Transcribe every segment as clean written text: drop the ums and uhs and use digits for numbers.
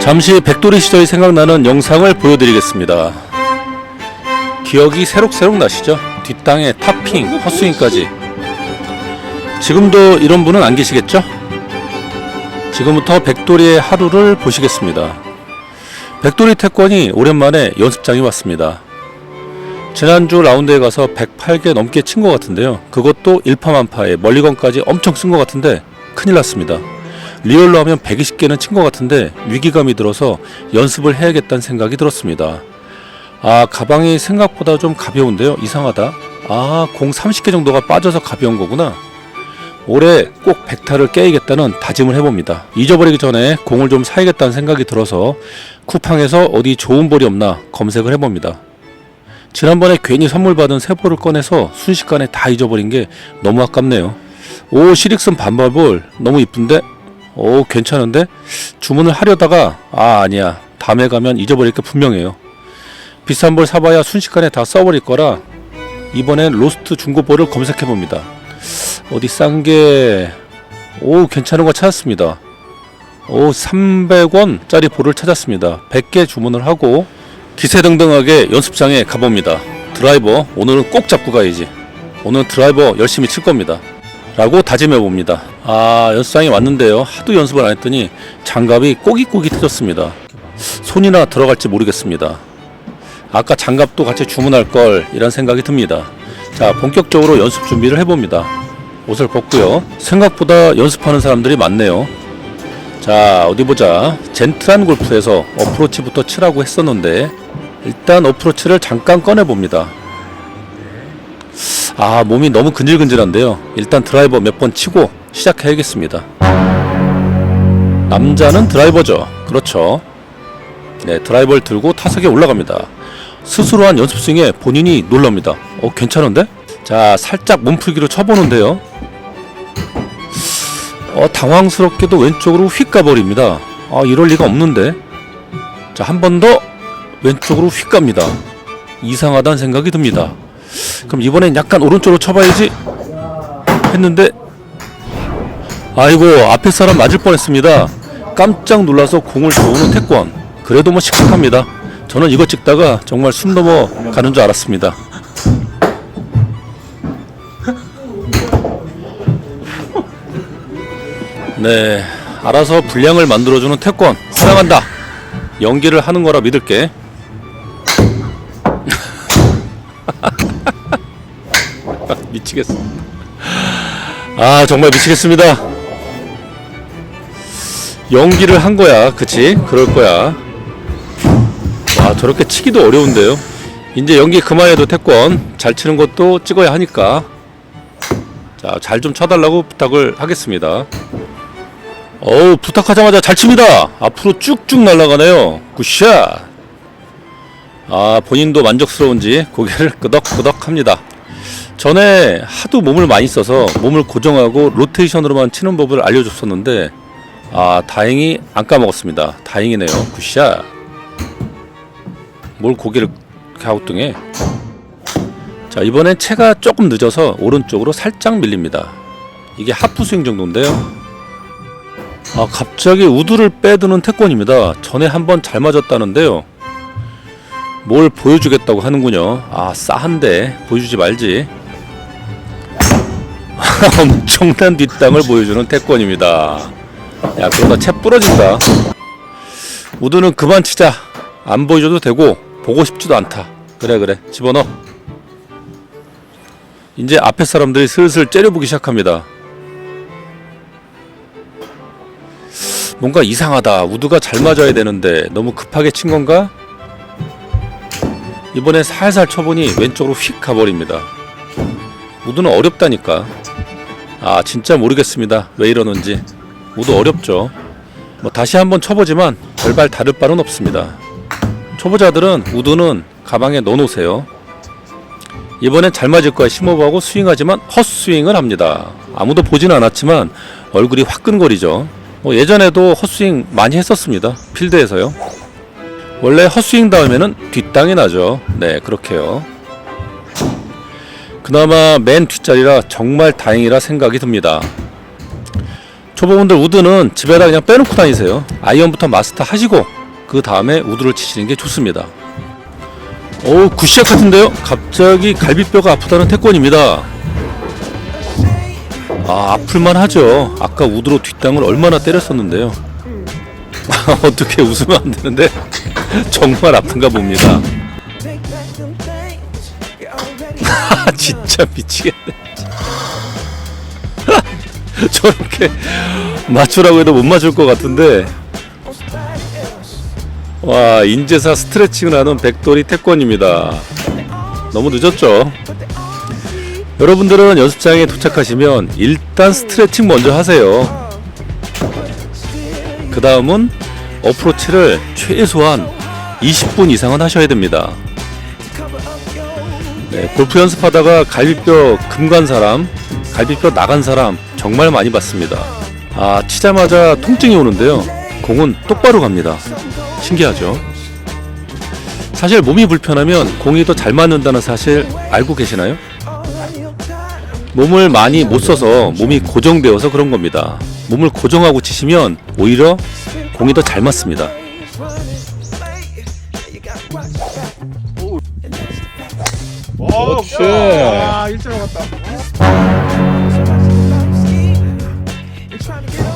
잠시 백돌이 시절이 생각나는 영상을 보여드리겠습니다. 기억이 새록새록 나시죠? 뒷땅에 탑핑, 헛스윙까지. 지금도 이런 분은 안 계시겠죠? 지금부터 백돌이의 하루를 보시겠습니다. 백돌이 태권이 오랜만에 연습장에 왔습니다. 지난주 라운드에 가서 108개 넘게 친 것 같은데요. 그것도 일파만파에 멀리건까지 엄청 쓴 것 같은데 큰일 났습니다. 리얼로 하면 120개는 친 것 같은데 위기감이 들어서 연습을 해야겠다는 생각이 들었습니다. 가방이 생각보다 좀 가벼운데요. 이상하다. 공 30개 정도가 빠져서 가벼운 거구나. 올해 꼭 100타를 깨야겠다는 다짐을 해봅니다. 잊어버리기 전에 공을 좀 사야겠다는 생각이 들어서 쿠팡에서 어디 좋은 볼이 없나 검색을 해봅니다. 지난번에 괜히 선물 받은 새 볼을 꺼내서 순식간에 다 잊어버린 게 너무 아깝네요. 시릭슨 반발볼 너무 이쁜데? 괜찮은데? 주문을 하려다가 아니야. 다음에 가면 잊어버릴 게 분명해요. 비싼 볼 사봐야 순식간에 다 써버릴 거라 이번엔 로스트 중고볼을 검색해봅니다. 어디 싼게 괜찮은 거 찾았습니다. 300원 짜리 볼을 찾았습니다. 100개 주문을 하고 기세등등하게 연습장에 가봅니다. 드라이버 오늘은 꼭 잡고 가야지. 오늘 드라이버 열심히 칠 겁니다 라고 다짐해봅니다. 연습장에 왔는데요. 하도 연습을 안 했더니 장갑이 꼬깃꼬깃해졌습니다. 손이나 들어갈지 모르겠습니다. 아까 장갑도 같이 주문할걸 이런 생각이 듭니다. 자, 본격적으로 연습 준비를 해봅니다. 옷을 벗고요. 생각보다 연습하는 사람들이 많네요. 자, 어디 보자. 젠틀한 골프에서 어프로치부터 치라고 했었는데 일단 어프로치를 잠깐 꺼내봅니다. 몸이 너무 근질근질한데요. 일단 드라이버 몇 번 치고 시작해야겠습니다. 남자는 드라이버죠. 그렇죠. 네, 드라이버를 들고 타석에 올라갑니다. 스스로 한 연습 스윙에 본인이 놀랍니다. 괜찮은데? 자, 살짝 몸풀기로 쳐보는데요. 당황스럽게도 왼쪽으로 휙 가버립니다. 이럴 리가 없는데. 자, 한 번 더 왼쪽으로 휙 갑니다. 이상하다는 생각이 듭니다. 그럼 이번엔 약간 오른쪽으로 쳐봐야지 했는데 아이고, 앞에 사람 맞을 뻔했습니다. 깜짝 놀라서 공을 도우는 태권. 그래도 씩씩합니다. 저는 이거 찍다가 정말 숨 넘어가는 줄 알았습니다. 네, 알아서 분량을 만들어주는 태권 사랑한다. 연기를 하는 거라 믿을게. 미치겠어. 정말 미치겠습니다. 연기를 한 거야. 그치? 그럴 거야. 저렇게 치기도 어려운데요. 이제 연기 그만해도 태권 잘 치는 것도 찍어야 하니까 자, 잘 좀 쳐달라고 부탁을 하겠습니다. 부탁하자마자 잘 칩니다. 앞으로 쭉쭉 날아가네요. 굿샷. 본인도 만족스러운지 고개를 끄덕끄덕 합니다. 전에 하도 몸을 많이 써서 몸을 고정하고 로테이션으로만 치는 법을 알려줬었는데 다행히 안 까먹었습니다. 다행이네요. 굿샷. 뭘 고개를 갸우뚱해. 자, 이번엔 채가 조금 늦어서 오른쪽으로 살짝 밀립니다. 이게 하프 스윙 정도인데요. 갑자기 우드를 빼두는 태권입니다. 전에 한번 잘 맞았다는데요. 뭘 보여주겠다고 하는군요. 싸한데 보여주지 말지. 엄청난 뒷땅을 보여주는 태권입니다. 야, 그러다 채 부러진다. 우드는 그만 치자. 안 보여줘도 되고 보고 싶지도 않다. 그래 집어넣어. 이제 앞에 사람들이 슬슬 째려보기 시작합니다. 뭔가 이상하다. 우드가 잘 맞아야 되는데 너무 급하게 친 건가? 이번에 살살 쳐보니 왼쪽으로 휙 가버립니다. 우드는 어렵다니까. 진짜 모르겠습니다. 왜 이러는지. 우드 어렵죠. 다시 한번 쳐보지만 별발 다를 바는 없습니다. 초보자들은 우드는 가방에 넣어놓으세요. 이번엔 잘 맞을 거야 심호흡하고 스윙하지만 헛스윙을 합니다. 아무도 보진 않았지만 얼굴이 화끈거리죠. 예전에도 헛스윙 많이 했었습니다. 필드에서요. 원래 헛스윙 다음에는 뒷땅이 나죠. 네, 그렇게요. 그나마 맨 뒷자리라 정말 다행이라 생각이 듭니다. 초보분들 우드는 집에다 그냥 빼놓고 다니세요. 아이언부터 마스터 하시고 그 다음에 우드를 치시는 게 좋습니다. 오, 굿샷 같은데요? 갑자기 갈비뼈가 아프다는 태권입니다. 아, 아플만 하죠. 아까 우드로 뒷땅을 얼마나 때렸었는데요. 어떻게 웃으면 안 되는데 정말 아픈가 봅니다. 진짜 미치겠네. 저렇게 맞추라고 해도 못 맞출 것 같은데. 와, 인제사 스트레칭을 하는 백돌이 태권입니다. 너무 늦었죠? 여러분들은 연습장에 도착하시면 일단 스트레칭 먼저 하세요. 그 다음은 어프로치를 최소한 20분 이상은 하셔야 됩니다. 네, 골프 연습하다가 갈비뼈 금간 사람, 갈비뼈 나간 사람 정말 많이 봤습니다. 아, 치자마자 통증이 오는데요. 공은 똑바로 갑니다. 신기하죠? 사실 몸이 불편하면 공이 더 잘 맞는다는 사실 알고 계시나요? 몸을 많이 못 써서 몸이 고정되어서 그런 겁니다. 몸을 고정하고 치시면 오히려 공이 더 잘 맞습니다. 그렇지. 아, 일자로 갔다.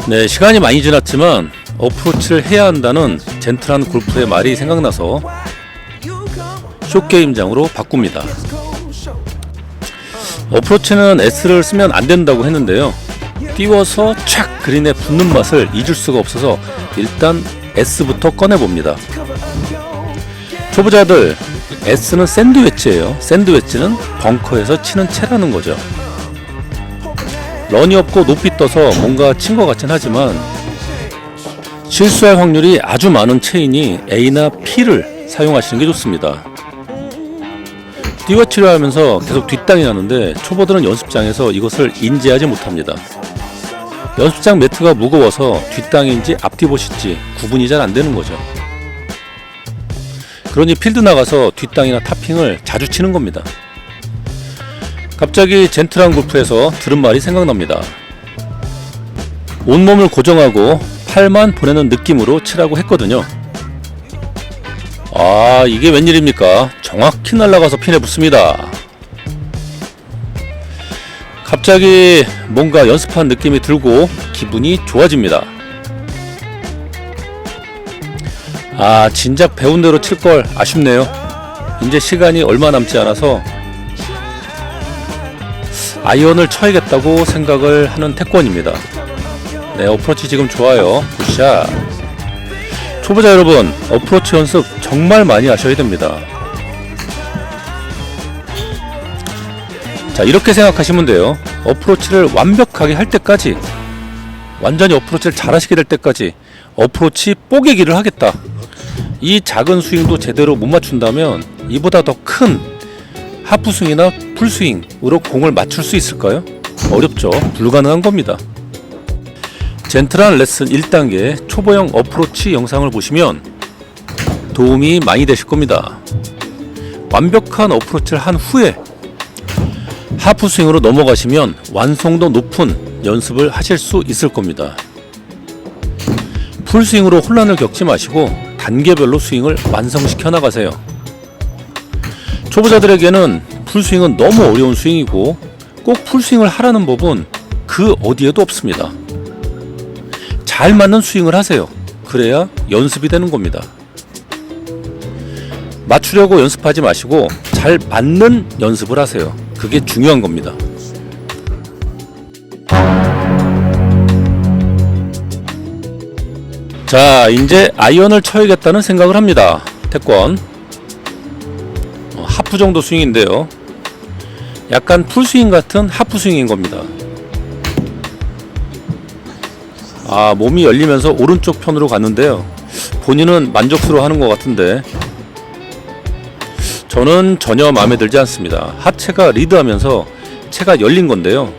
네, 시간이 많이 지났지만 어프로치를 해야 한다는 젠틀한 골프의 말이 생각나서 숏게임장으로 바꿉니다. 어프로치는 S를 쓰면 안 된다고 했는데요. 띄워서 촥 그린에 붙는 맛을 잊을 수가 없어서 일단 S부터 꺼내봅니다. 초보자들, S는 샌드웨치예요. 샌드웨치는 벙커에서 치는 채라는 거죠. 런이 없고 높이 떠서 뭔가 친 것 같긴 하지만 실수할 확률이 아주 많은 채이니 A나 P를 사용하시는 게 좋습니다. 띄워치려 하면서 계속 뒷땅이 나는데 초보들은 연습장에서 이것을 인지하지 못합니다. 연습장 매트가 무거워서 뒷땅인지 앞디봇인지 구분이 잘 안되는 거죠. 그러니 필드 나가서 뒷땅이나 탑핑을 자주 치는 겁니다. 갑자기 젠틀한 골프에서 들은 말이 생각납니다. 온몸을 고정하고 팔만 보내는 느낌으로 치라고 했거든요. 아, 이게 웬일입니까? 정확히 날아가서 핀에 붙습니다. 갑자기 뭔가 연습한 느낌이 들고 기분이 좋아집니다. 아, 진작 배운 대로 칠 걸 아쉽네요. 이제 시간이 얼마 남지 않아서 아이언을 쳐야겠다고 생각을 하는 태권입니다. 네, 어프로치 지금 좋아요. 굿샷. 초보자 여러분, 어프로치 연습 정말 많이 하셔야 됩니다. 자, 이렇게 생각하시면 돼요. 어프로치를 완벽하게 할 때까지, 완전히 어프로치를 잘 하시게 될 때까지 어프로치 뽀개기를 하겠다. 이 작은 스윙도 제대로 못 맞춘다면 이보다 더 큰 하프스윙이나 풀스윙으로 공을 맞출 수 있을까요? 어렵죠. 불가능한 겁니다. 젠틀한 레슨 1단계 초보형 어프로치 영상을 보시면 도움이 많이 되실 겁니다. 완벽한 어프로치를 한 후에 하프스윙으로 넘어가시면 완성도 높은 연습을 하실 수 있을 겁니다. 풀스윙으로 혼란을 겪지 마시고 단계별로 스윙을 완성시켜 나가세요. 초보자들에게는 풀스윙은 너무 어려운 스윙이고 꼭 풀스윙을 하라는 법은 그 어디에도 없습니다. 잘 맞는 스윙을 하세요. 그래야 연습이 되는 겁니다. 맞추려고 연습하지 마시고 잘 맞는 연습을 하세요. 그게 중요한 겁니다. 자, 이제 아이언을 쳐야겠다는 생각을 합니다. 태권 하프 정도 스윙인데요. 약간 풀스윙 같은 하프 스윙인 겁니다. 아, 몸이 열리면서 오른쪽 편으로 갔는데요. 본인은 만족스러워하는 것 같은데 저는 전혀 마음에 들지 않습니다. 하체가 리드하면서 체가 열린 건데요.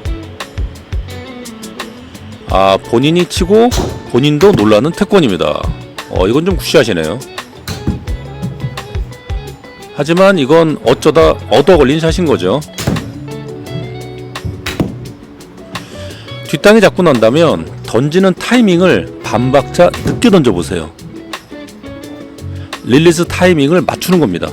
아, 본인이 치고 본인도 놀라는 태권입니다. 이건 좀 굿샷이네요. 하지만 이건 어쩌다 얻어 걸린 샷인 거죠. 뒷땅이 잡고 난다면 던지는 타이밍을 반 박자 늦게 던져보세요. 릴리즈 타이밍을 맞추는 겁니다.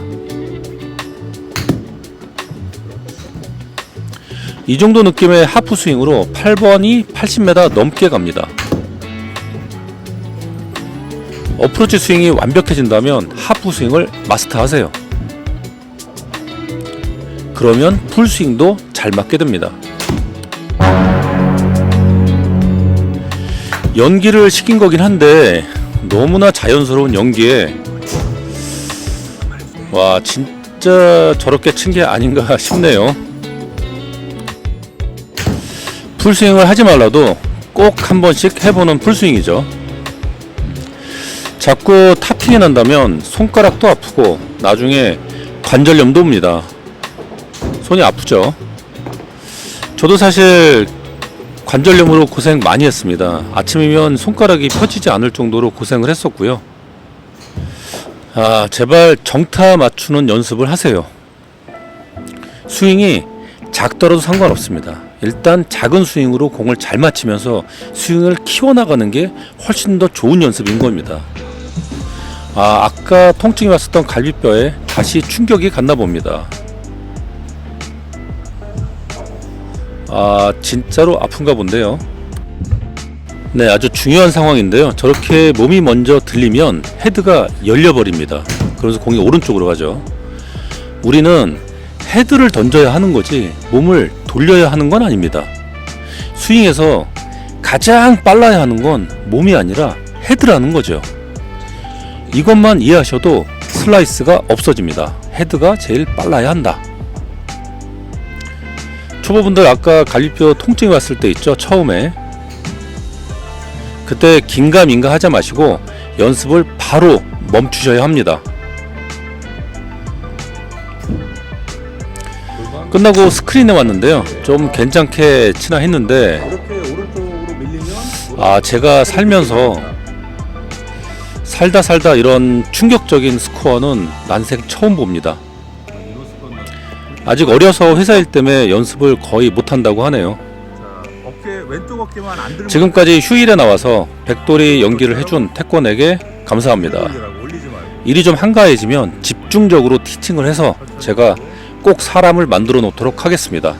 이 정도 느낌의 하프 스윙으로 8번이 80m 넘게 갑니다. 어프로치 스윙이 완벽해진다면 하프 스윙을 마스터하세요. 그러면 풀 스윙도 잘 맞게 됩니다. 연기를 시킨 거긴 한데 너무나 자연스러운 연기에 와 진짜 저렇게 친 게 아닌가 싶네요. 풀스윙을 하지 말라도 꼭 한 번씩 해보는 풀스윙이죠. 자꾸 탑핑이 난다면 손가락도 아프고 나중에 관절염도 옵니다. 손이 아프죠. 저도 사실 관절염으로 고생 많이 했습니다. 아침이면 손가락이 펴지지 않을 정도로 고생을 했었고요. 제발 정타 맞추는 연습을 하세요. 스윙이 작더라도 상관없습니다. 일단 작은 스윙으로 공을 잘 맞추면서 스윙을 키워나가는 게 훨씬 더 좋은 연습인 겁니다. 아까 통증이 왔었던 갈비뼈에 다시 충격이 갔나 봅니다. 진짜로 아픈가 본데요. 네, 아주 중요한 상황인데요. 저렇게 몸이 먼저 들리면 헤드가 열려버립니다. 그래서 공이 오른쪽으로 가죠. 우리는 헤드를 던져야 하는 거지 몸을 돌려야 하는 건 아닙니다. 스윙에서 가장 빨라야 하는 건 몸이 아니라 헤드라는 거죠. 이것만 이해하셔도 슬라이스가 없어집니다. 헤드가 제일 빨라야 한다. 초보분들 아까 갈비뼈 통증이 왔을 때 있죠, 처음에. 그때 긴가민가 하지 마시고 연습을 바로 멈추셔야 합니다. 끝나고 스크린에 왔는데요. 좀 괜찮게 치나 했는데 제가 살면서 살다 이런 충격적인 스코어는 난생 처음 봅니다. 아직 어려서 회사 일 때문에 연습을 거의 못한다고 하네요. 지금까지 휴일에 나와서 백돌이 연기를 해준 태권에게 감사합니다. 일이 좀 한가해지면 집중적으로 티칭을 해서 제가 꼭 사람을 만들어 놓도록 하겠습니다.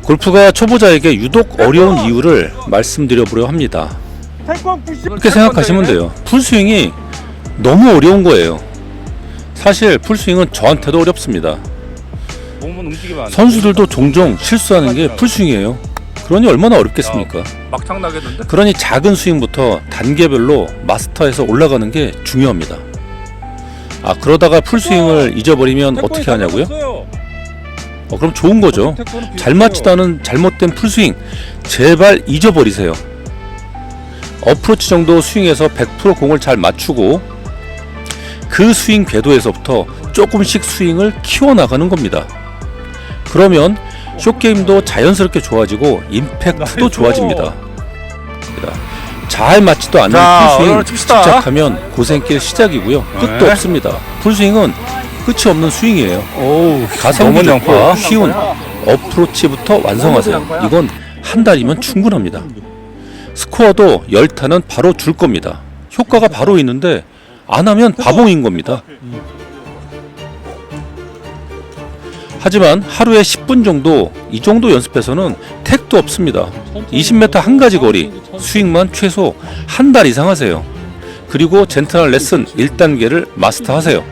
골프가 초보자에게 유독 어려운 이유를 말씀드려 보려 합니다. 이렇게 생각하시면 돼요. 풀스윙이 너무 어려운 거예요. 사실 풀스윙은 저한테도 어렵습니다. 선수들도 종종 실수하는 게 풀스윙이에요. 그러니 얼마나 어렵겠습니까? 막창 나겠는데? 그러니 작은 스윙부터 단계별로 마스터해서 올라가는 게 중요합니다. 그러다가 풀스윙을 잊어버리면 어떻게 하냐고요? 그럼 좋은 거죠. 잘 맞지도 잘못된 풀스윙 제발 잊어버리세요. 어프로치 정도 스윙에서 100% 공을 잘 맞추고 그 스윙 궤도에서부터 조금씩 스윙을 키워나가는 겁니다. 그러면 숏게임도 자연스럽게 좋아지고 임팩트도 좋아집니다. 잘 맞지도 않는 풀스윙 집착하면 고생길 시작이고요. 끝도 없습니다. 풀스윙은 끝이 없는 스윙이에요. 가성비 좋고 쉬운 어프로치부터 완성하세요. 이건 한 달이면 충분합니다. 스코어도 10타는 바로 줄 겁니다. 효과가 바로 있는데 안 하면 바보인 겁니다. 하지만 하루에 10분 정도 이 정도 연습해서는 택도 없습니다. 20m 한 가지 거리 스윙만 최소 한 달 이상 하세요. 그리고 젠틀한 레슨 1단계를 마스터하세요.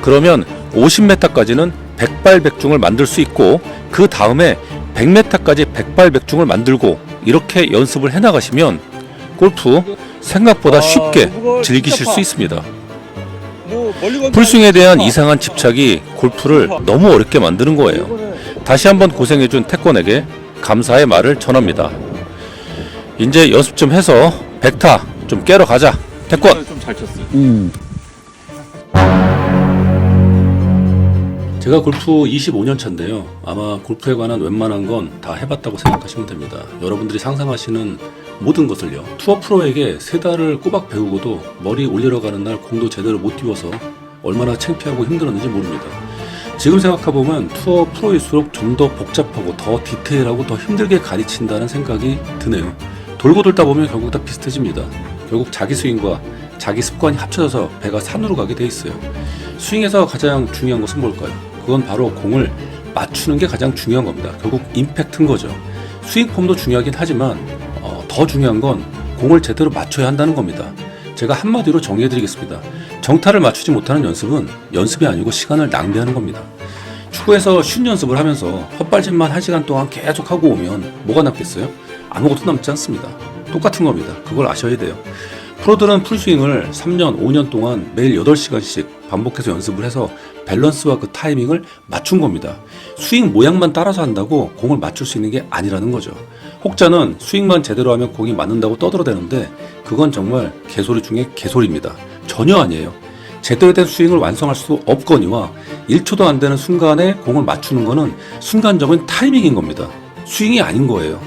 그러면 50m까지는 백발백중을 만들 수 있고 그 다음에 100m까지 백발백중을 만들고 이렇게 연습을 해나가시면 골프 생각보다 쉽게 즐기실 수 있습니다. 풀스윙에 대한 이상한 집착이 골프를 너무 어렵게 만드는 거예요. 다시 한번 고생해준 태권에게 감사의 말을 전합니다. 이제 연습 좀 해서 100타 좀 깨러 가자. 태권! 좀잘 쳤어요. 제가 골프 25년 차인데요. 아마 골프에 관한 웬만한 건 다 해봤다고 생각하시면 됩니다. 여러분들이 상상하시는 모든 것을요. 투어 프로에게 3달을 꼬박 배우고도 머리 올리러 가는 날 공도 제대로 못 띄워서 얼마나 창피하고 힘들었는지 모릅니다. 지금 생각해보면 투어 프로일수록 좀 더 복잡하고 더 디테일하고 더 힘들게 가르친다는 생각이 드네요. 돌고 돌다 보면 결국 다 비슷해집니다. 결국 자기 스윙과 자기 습관이 합쳐져서 배가 산으로 가게 돼 있어요. 스윙에서 가장 중요한 것은 뭘까요? 그건 바로 공을 맞추는 게 가장 중요한 겁니다. 결국 임팩트인 거죠. 스윙 폼도 중요하긴 하지만 더 중요한 건 공을 제대로 맞춰야 한다는 겁니다. 제가 한마디로 정리해 드리겠습니다. 정타를 맞추지 못하는 연습은 연습이 아니고 시간을 낭비하는 겁니다. 축구에서 슛 연습을 하면서 헛발질만 1시간 동안 계속 하고 오면 뭐가 남겠어요? 아무것도 남지 않습니다. 똑같은 겁니다. 그걸 아셔야 돼요. 프로들은 풀스윙을 3년, 5년 동안 매일 8시간씩 반복해서 연습을 해서 밸런스와 그 타이밍을 맞춘 겁니다. 스윙 모양만 따라서 한다고 공을 맞출 수 있는 게 아니라는 거죠. 혹자는 스윙만 제대로 하면 공이 맞는다고 떠들어대는데 그건 정말 개소리 중에 개소리입니다. 전혀 아니에요. 제대로 된 스윙을 완성할 수 없거니와 1초도 안 되는 순간에 공을 맞추는 거는 순간적인 타이밍인 겁니다. 스윙이 아닌 거예요.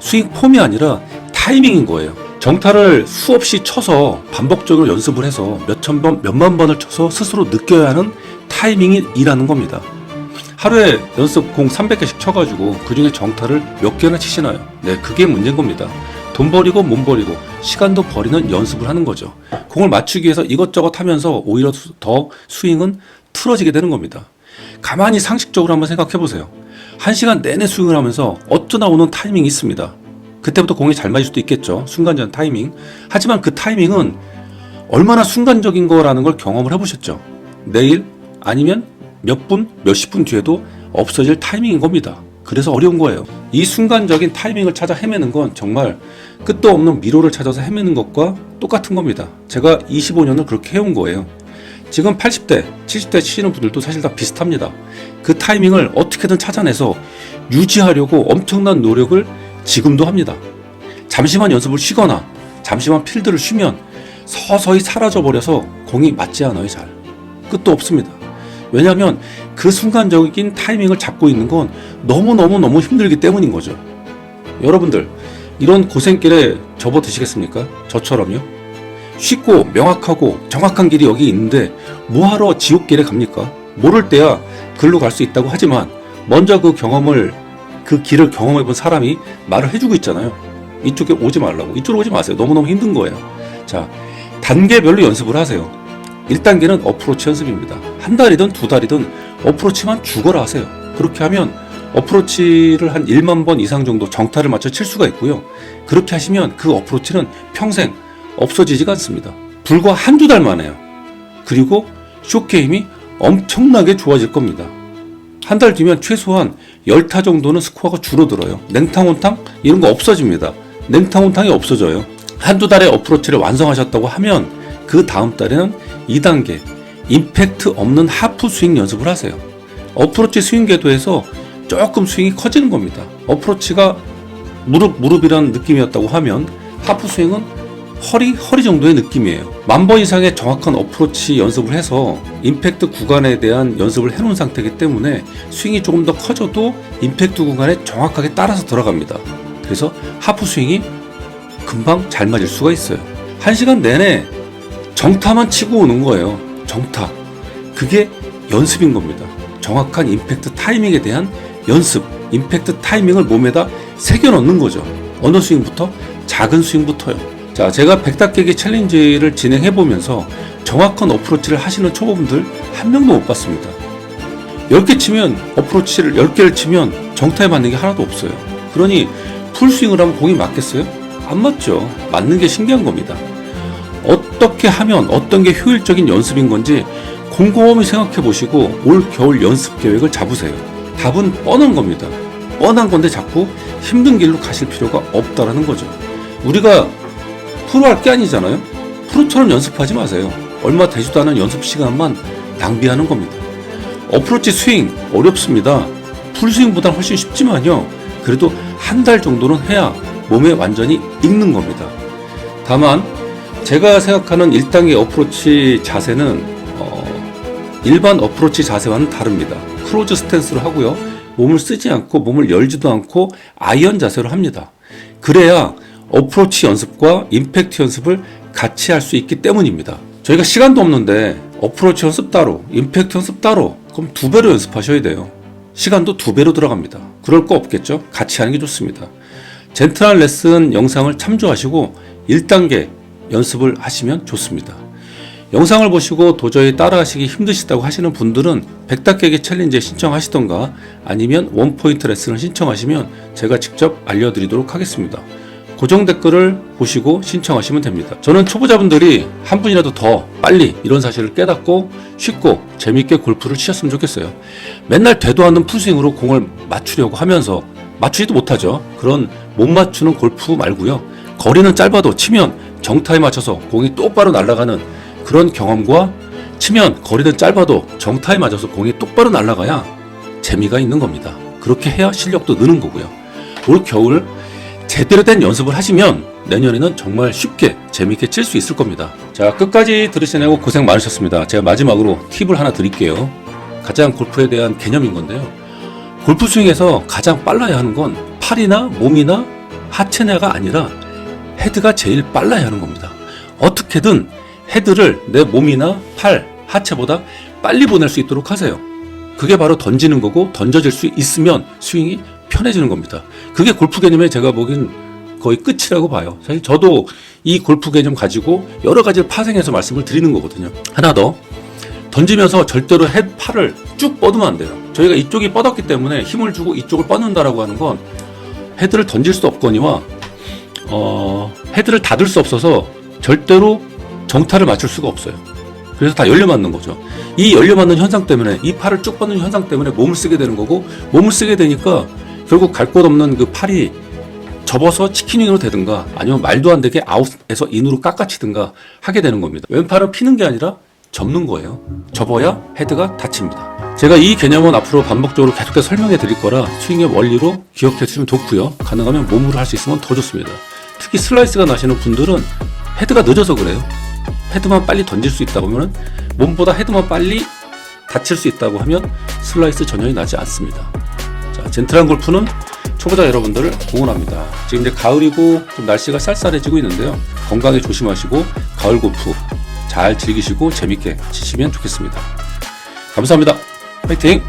스윙 폼이 아니라 타이밍인 거예요. 정타를 수없이 쳐서 반복적으로 연습을 해서 몇천 번, 몇만 번을 쳐서 스스로 느껴야 하는 타이밍이 일하는 겁니다. 하루에 연습 공 300개씩 쳐가지고 그 중에 정타를 몇 개나 치시나요? 네, 그게 문제인 겁니다. 돈 버리고 몸 버리고 시간도 버리는 연습을 하는 거죠. 공을 맞추기 위해서 이것저것 하면서 오히려 더 스윙은 틀어지게 되는 겁니다. 가만히 상식적으로 한번 생각해 보세요. 1시간 내내 스윙을 하면서 어쩌나 오는 타이밍이 있습니다. 그때부터 공이 잘 맞을 수도 있겠죠. 순간적인 타이밍. 하지만 그 타이밍은 얼마나 순간적인 거라는 걸 경험을 해보셨죠. 내일 아니면 몇 분, 몇십 분 뒤에도 없어질 타이밍인 겁니다. 그래서 어려운 거예요. 이 순간적인 타이밍을 찾아 헤매는 건 정말 끝도 없는 미로를 찾아서 헤매는 것과 똑같은 겁니다. 제가 25년을 그렇게 해온 거예요. 지금 80대, 70대 치시는 분들도 사실 다 비슷합니다. 그 타이밍을 어떻게든 찾아내서 유지하려고 엄청난 노력을 지금도 합니다. 잠시만 연습을 쉬거나 잠시만 필드를 쉬면 서서히 사라져버려서 공이 맞지 않아요. 잘. 끝도 없습니다. 왜냐하면 그 순간적인 타이밍을 잡고 있는 건 너무너무 힘들기 때문인 거죠. 여러분들 이런 고생길에 접어드시겠습니까? 저처럼요. 쉽고 명확하고 정확한 길이 여기 있는데 뭐하러 지옥길에 갑니까? 모를 때야 글로 갈 수 있다고 하지만 먼저 그 길을 경험해본 사람이 말을 해주고 있잖아요. 이쪽에 오지 말라고. 이쪽으로 오지 마세요. 너무너무 힘든 거예요. 자, 단계별로 연습을 하세요. 1단계는 어프로치 연습입니다. 한 달이든 2달이든 어프로치만 죽어라 하세요. 그렇게 하면 어프로치를 한 1만 번 이상 정도 정타를 맞춰 칠 수가 있고요. 그렇게 하시면 그 어프로치는 평생 없어지지가 않습니다. 불과 한두 달 만에요. 그리고 숏게임이 엄청나게 좋아질 겁니다. 한 달 뒤면 최소한 10타 정도는 스코어가 줄어들어요. 냉탕온탕? 이런 거 없어집니다. 냉탕온탕이 없어져요. 한두 달에 어프로치를 완성하셨다고 하면 그 다음 달에는 2단계 임팩트 없는 하프 스윙 연습을 하세요. 어프로치 스윙 궤도에서 조금 스윙이 커지는 겁니다. 어프로치가 무릎이라는 느낌이었다고 하면 하프 스윙은 허리 정도의 느낌이에요. 10,000번 이상의 정확한 어프로치 연습을 해서 임팩트 구간에 대한 연습을 해놓은 상태이기 때문에 스윙이 조금 더 커져도 임팩트 구간에 정확하게 따라서 들어갑니다. 그래서 하프 스윙이 금방 잘 맞을 수가 있어요. 1시간 내내 정타만 치고 오는 거예요. 정타. 그게 연습인 겁니다. 정확한 임팩트 타이밍에 대한 연습, 임팩트 타이밍을 몸에다 새겨 넣는 거죠. 어느 스윙부터? 작은 스윙부터요. 자, 제가 100타 깨기 챌린지를 진행해 보면서 정확한 어프로치를 하시는 초보분들 한 명도 못 봤습니다. 10개 치면 어프로치를 10개를 치면 정타에 맞는 게 하나도 없어요. 그러니 풀스윙을 하면 공이 맞겠어요? 안 맞죠. 맞는 게 신기한 겁니다. 어떻게 하면 어떤 게 효율적인 연습인 건지 곰곰이 생각해 보시고 올 겨울 연습 계획을 잡으세요. 답은 뻔한 겁니다. 뻔한 건데 자꾸 힘든 길로 가실 필요가 없다라는 거죠. 우리가 프로 할 게 아니잖아요. 프로처럼 연습하지 마세요. 얼마 되지도 않은 연습 시간만 낭비하는 겁니다. 어프로치 스윙 어렵습니다. 풀스윙보다 훨씬 쉽지만요. 그래도 한 달 정도는 해야 몸에 완전히 익는 겁니다. 다만 제가 생각하는 1단계 어프로치 자세는 일반 어프로치 자세와는 다릅니다. 크로즈 스탠스를 하고요. 몸을 쓰지 않고 몸을 열지도 않고 아이언 자세로 합니다. 그래야 어프로치 연습과 임팩트 연습을 같이 할 수 있기 때문입니다. 저희가 시간도 없는데 어프로치 연습 따로, 임팩트 연습 따로, 그럼 2배로 연습하셔야 돼요. 시간도 2배로 들어갑니다. 그럴 거 없겠죠? 같이 하는 게 좋습니다. 젠틀한 레슨 영상을 참조하시고 1단계 연습을 하시면 좋습니다. 영상을 보시고 도저히 따라하시기 힘드시다고 하시는 분들은 100단 깨기 챌린지에 신청하시던가 아니면 원포인트 레슨을 신청하시면 제가 직접 알려드리도록 하겠습니다. 고정 댓글을 보시고 신청하시면 됩니다. 저는 초보자분들이 한 분이라도 더 빨리 이런 사실을 깨닫고 쉽고 재밌게 골프를 치셨으면 좋겠어요. 맨날 되도 않는 풀스윙으로 공을 맞추려고 하면서 맞추지도 못하죠. 그런 못 맞추는 골프 말고요. 거리는 짧아도 치면 정타에 맞춰서 공이 똑바로 날아가는 그런 경험과 치면 거리는 짧아도 정타에 맞아서 공이 똑바로 날아가야 재미가 있는 겁니다. 그렇게 해야 실력도 느는 거고요. 올 겨울 제대로 된 연습을 하시면 내년에는 정말 쉽게 재미있게 칠 수 있을 겁니다. 자, 끝까지 들으시느라고 고생 많으셨습니다. 제가 마지막으로 팁을 하나 드릴게요. 가장 골프에 대한 개념인 건데요. 골프 스윙에서 가장 빨라야 하는 건 팔이나 몸이나 하체냐가 아니라 헤드가 제일 빨라야 하는 겁니다. 어떻게든 헤드를 내 몸이나 팔, 하체보다 빨리 보낼 수 있도록 하세요. 그게 바로 던지는 거고 던져질 수 있으면 스윙이 편해지는 겁니다. 그게 골프 개념에 제가 보기엔 거의 끝이라고 봐요. 사실 저도 이 골프 개념 가지고 여러 가지를 파생해서 말씀을 드리는 거거든요. 하나 더, 던지면서 절대로 팔을 쭉 뻗으면 안 돼요. 저희가 이쪽이 뻗었기 때문에 힘을 주고 이쪽을 뻗는다라고 하는 건 헤드를 던질 수 없거니와 헤드를 닫을 수 없어서 절대로 정타를 맞출 수가 없어요. 그래서 다 열려 맞는 거죠. 이 열려 맞는 현상 때문에, 이 팔을 쭉 뻗는 현상 때문에 몸을 쓰게 되는 거고, 몸을 쓰게 되니까 결국 갈 곳 없는 그 팔이 접어서 치킨윙으로 되든가 아니면 말도 안 되게 아웃에서 인으로 깎아치든가 하게 되는 겁니다. 왼팔은 피는 게 아니라 접는 거예요. 접어야 헤드가 닫힙니다. 제가 이 개념은 앞으로 반복적으로 계속해서 설명해 드릴 거라 스윙의 원리로 기억해 주시면 좋고요. 가능하면 몸으로 할 수 있으면 더 좋습니다. 특히 슬라이스가 나시는 분들은 헤드가 늦어서 그래요. 헤드만 빨리 던질 수 있다고 하면, 몸보다 헤드만 빨리 닫힐 수 있다고 하면 슬라이스 전혀 나지 않습니다. 자, 젠틀한 골프는 초보자 여러분들을 응원합니다. 지금 이제 가을이고 좀 날씨가 쌀쌀해지고 있는데요. 건강에 조심하시고 가을 골프 잘 즐기시고 재밌게 치시면 좋겠습니다. 감사합니다. 화이팅!